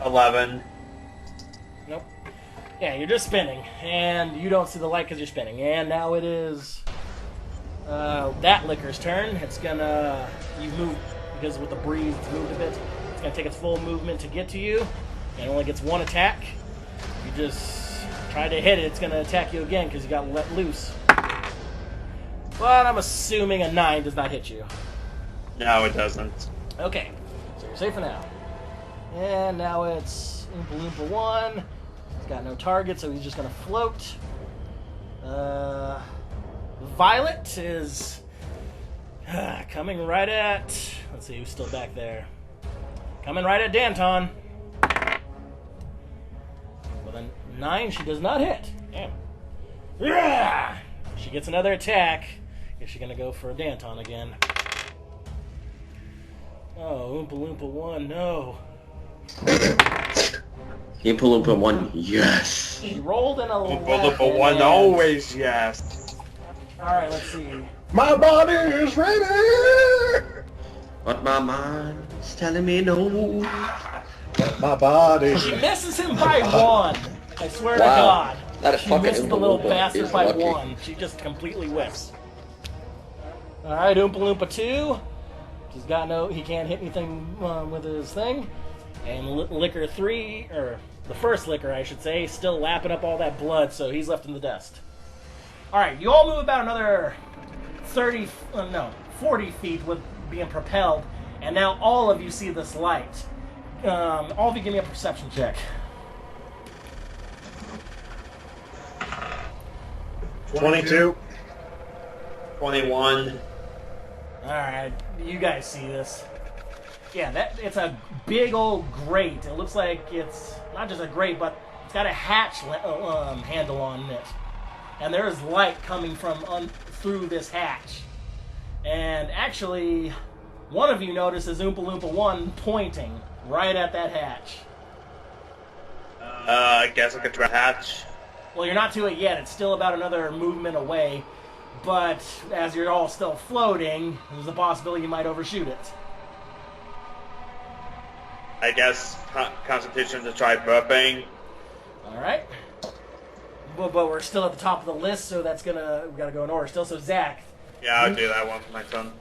Speaker 4: $11.
Speaker 1: Nope. Yeah, you're just spinning, and you don't see the light because you're spinning. And now it is that liquor's turn. It's gonna you move because with the breeze, it's moved a bit. It's gonna take its full movement to get to you, and it only gets one attack. You just try to hit it, it's gonna attack you again because you got let loose. But I'm assuming a 9 does not hit you.
Speaker 4: No, it doesn't.
Speaker 1: Okay, so you're safe for now. And now it's Oompa Loompa 1. He's got no target, so he's just going to float. Violet is coming right at... Let's see, who's still back there. Coming right at Danton. With a 9, she does not hit. Damn. She gets another attack. Guess she's going to go for Danton again. Oh, Oompa Loompa 1, no.
Speaker 2: Oompa Loompa 1, yes.
Speaker 1: She rolled an 11.
Speaker 4: Oompa Loompa 1, always yes.
Speaker 1: Alright, let's see.
Speaker 5: My body is ready!
Speaker 2: But my mind's telling me no.
Speaker 5: My body.
Speaker 1: She misses him by 1. I swear to
Speaker 2: Wow.
Speaker 1: God.
Speaker 2: That is
Speaker 1: She
Speaker 2: fucking
Speaker 1: missed the little
Speaker 2: Oompa Loompa
Speaker 1: bastard
Speaker 2: is
Speaker 1: by
Speaker 2: lucky.
Speaker 1: 1. She just completely whiffs. All right, Oompa Loompa 2. He can't hit anything with his thing. And Licker 3, or the first Licker, I should say, still lapping up all that blood, so he's left in the dust. All right, you all move about another 40 feet with being propelled, and now all of you see this light. All of you give me a perception check.
Speaker 5: 22.
Speaker 4: 21.
Speaker 1: Alright, you guys see this. Yeah, it's a big old grate. It looks like it's not just a grate, but it's got a hatch handle on it. And there's light coming from through this hatch. And actually, one of you notices Oompa Loompa 1 pointing right at that hatch.
Speaker 4: I guess I could try hatch.
Speaker 1: Well, you're not to it yet. It's still about another movement away. But as you're all still floating, there's a possibility you might overshoot it.
Speaker 4: I guess Constitution to try burping.
Speaker 1: Alright. But we're still at the top of the list, so we gotta go in order still. So Zach.
Speaker 4: Yeah, I'll do that one for my son.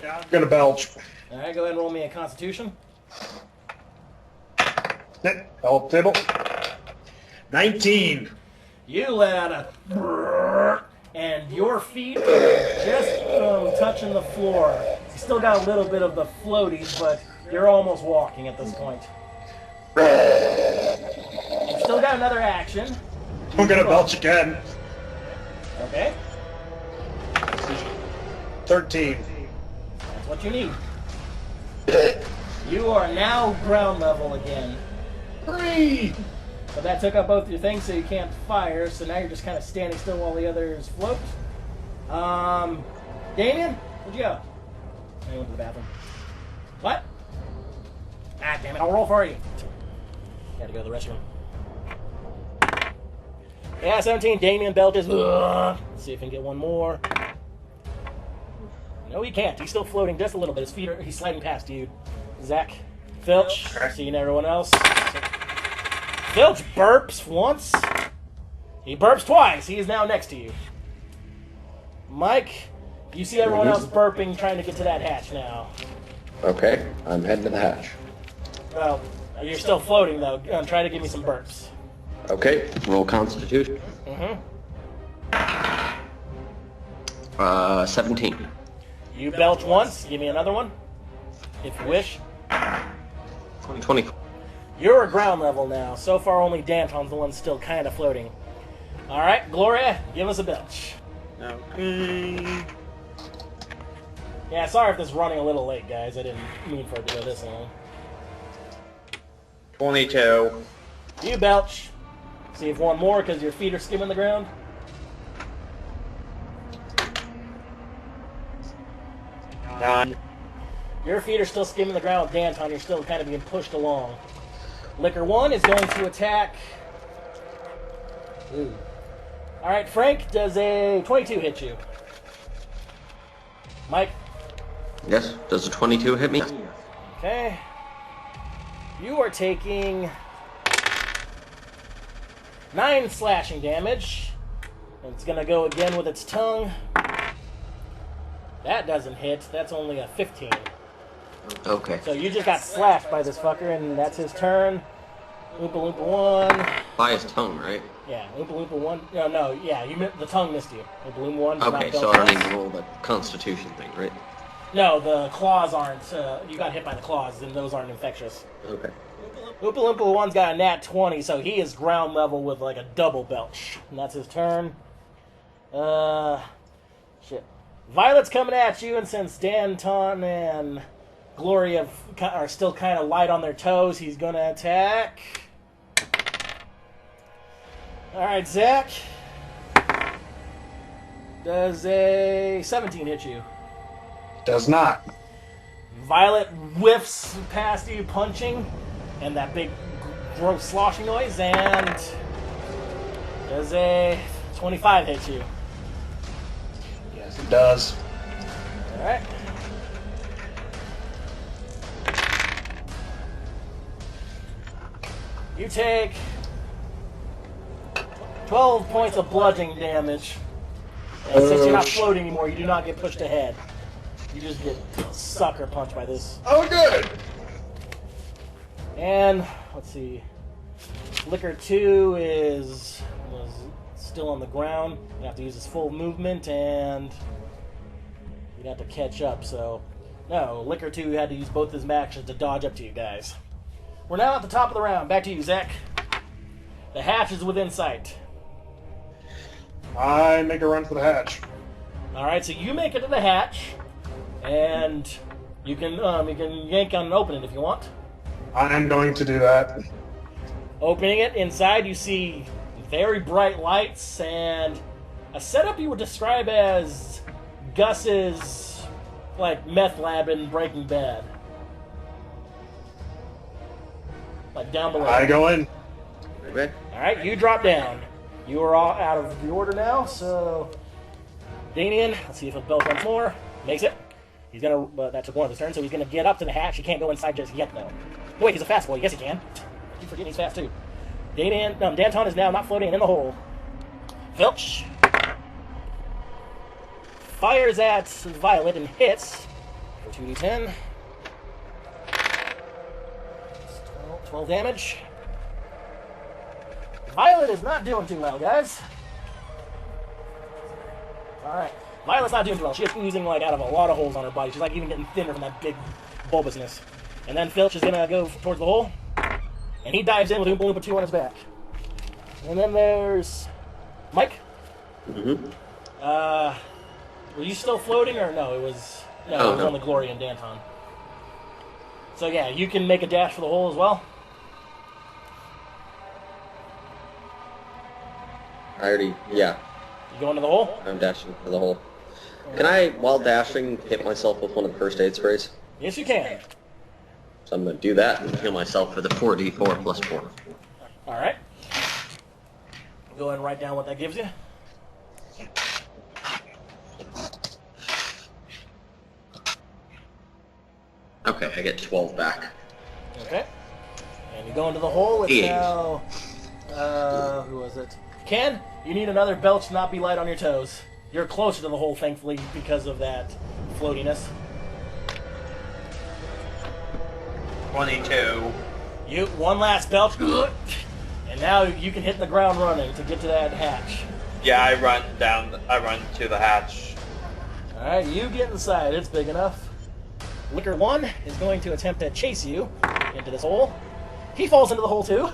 Speaker 5: Yeah, I'm gonna belch.
Speaker 1: Alright, go ahead and roll me a Constitution.
Speaker 5: Help table. 19.
Speaker 1: You let out a and your feet are just touching the floor. You still got a little bit of the floaties, but you're almost walking at this point. You've still got another action.
Speaker 5: I'm gonna belch again.
Speaker 1: Okay.
Speaker 5: 13.
Speaker 1: That's what you need. You are now ground level again.
Speaker 5: 3.
Speaker 1: But that took up both your things, so you can't fire. So now you're just kind of standing still while the others float. Damian, where'd you go? I went to the bathroom. What? Ah, damn it! I'll roll for you. Gotta go to the restroom. Yeah, 17. Damian belches. Let's see if we can get one more. No, he can't. He's still floating just a little bit. He's sliding past you. Zach, Filch, seeing everyone else. Filch burps once. He burps twice. He is now next to you. Mike, you see everyone else burping, trying to get to that hatch now.
Speaker 2: Okay, I'm heading to the hatch.
Speaker 1: Well, you're still floating, though. Try to give me some burps.
Speaker 2: Okay, roll Constitution. 17.
Speaker 1: You belch once. Give me another one, if you wish.
Speaker 2: 20.
Speaker 1: You're at ground level now. So far, only Danton's the one still kind of floating. All right, Gloria, give us a belch.
Speaker 4: Okay.
Speaker 1: Yeah, sorry if this is running a little late, guys. I didn't mean for it to go this long.
Speaker 4: 22.
Speaker 1: You belch. See if one more, because your feet are skimming the ground.
Speaker 4: None.
Speaker 1: Your feet are still skimming the ground with Danton. You're still kind of being pushed along. Licker 1 is going to attack. Ooh. All right, Frank, does a 22 hit you? Mike?
Speaker 2: Yes, does a 22 hit me?
Speaker 1: Okay. You are taking 9 slashing damage. And it's going to go again with its tongue. That doesn't hit. That's only a 15.
Speaker 2: Okay.
Speaker 1: So you just got slashed by this fucker, and that's his turn. Oompa Loompa 1.
Speaker 2: By his tongue, right?
Speaker 1: Yeah, Oompa Loompa 1. No, yeah, the tongue missed you. Oompa Loompa 1.
Speaker 2: Okay, so I don't need to roll the Constitution thing, right?
Speaker 1: No, the claws aren't. You got hit by the claws, and those aren't infectious.
Speaker 2: Okay.
Speaker 1: Oompa Loompa 1's got a nat 20, so he is ground level with like a double belch. And that's his turn. Shit. Violet's coming at you, and since Danton and Gloria are still kind of light on their toes, he's going to attack. Alright, Zach. Does a 17 hit you?
Speaker 5: Does not.
Speaker 1: Violet whiffs past you, punching, and that big, gross sloshing noise, and does a 25 hit you?
Speaker 5: Yes, it does.
Speaker 1: Alright. You take 12 points of bludgeoning damage. And since you're not floating anymore, you do not get pushed ahead. You just get sucker punched by this.
Speaker 5: Oh, good!
Speaker 1: And, let's see. Liquor 2 is still on the ground. You have to use his full movement, and you'd have to catch up, so... No, Liquor 2 had to use both his actions to dodge up to you guys. We're now at the top of the round. Back to you, Zach. The hatch is within sight.
Speaker 5: I make a run for the hatch.
Speaker 1: Alright, so you make it to the hatch, and you can yank on and open it if you want.
Speaker 5: I'm going to do that.
Speaker 1: Opening it, inside you see very bright lights and a setup you would describe as Gus's like meth lab in Breaking Bad. Like down below.
Speaker 5: I go in.
Speaker 2: Okay.
Speaker 1: Alright, you drop down. You are all out of the order now, so Damian, let's see if he'll belt once more. Makes it. He's gonna that took one of his turns, so he's gonna get up to the hatch. He can't go inside just yet though. Wait, he's a fast boy, yes he can. You forget he's fast too. Danton is now not floating in the hole. Filch fires at Violet and hits for 2d10. 12 damage. Violet is not doing too well, guys. Alright. Violet's not doing too well. She is oozing like out of a lot of holes on her body. She's like even getting thinner from that big bulbousness. And then Filch is gonna go towards the hole. And he dives in with Oompa Loompa 2 on his back. And then there's Mike.
Speaker 2: Mm-hmm.
Speaker 1: Were you still floating or no? It was only Gloria and Danton. So yeah, you can make a dash for the hole as well.
Speaker 2: Yeah.
Speaker 1: You go into the hole?
Speaker 2: I'm dashing for the hole. Can I, while dashing, hit myself with one of the first aid sprays?
Speaker 1: Yes, you can.
Speaker 2: So I'm going to do that and heal myself for the 4d4 plus 4.
Speaker 1: Alright. Go ahead and write down what that gives you.
Speaker 2: Okay, I get 12 back.
Speaker 1: Okay. And you go into the hole. It's now... who was it? Ken, you need another belch to not be light on your toes. You're closer to the hole, thankfully, because of that floatiness.
Speaker 4: 22.
Speaker 1: You one last belch, and now you can hit the ground running to get to that hatch.
Speaker 4: Yeah, I run to the hatch.
Speaker 1: Alright, you get inside. It's big enough. Liquor 1 is going to attempt to chase you into this hole. He falls into the hole too.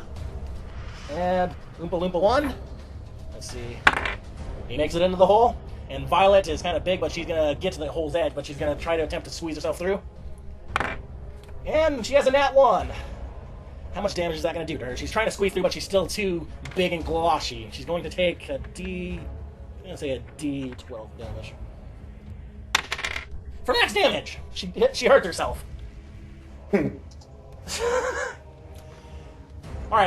Speaker 1: And Oompa Loompa 1, let's see, he makes it into the hole. And Violet is kind of big, but she's going to get to the hole's edge, but she's going to try to attempt to squeeze herself through. And she has a nat 1. How much damage is that going to do to her? She's trying to squeeze through, but she's still too big and gloshy. She's going to take a D12 damage. For max damage! She hurt herself. Alright,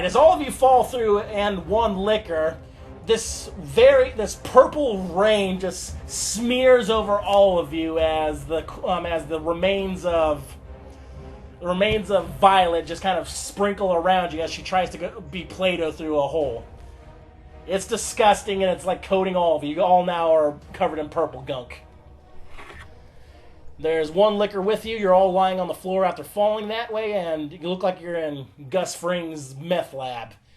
Speaker 1: as all of you fall through and one liquor, this purple rain just smears over all of you as the remains of Violet just kind of sprinkle around you as she tries to be Play-Doh through a hole. It's disgusting, and it's like coating all of you. You all now are covered in purple gunk. There's one liquor with you. You're all lying on the floor after falling that way, and you look like you're in Gus Fring's meth lab.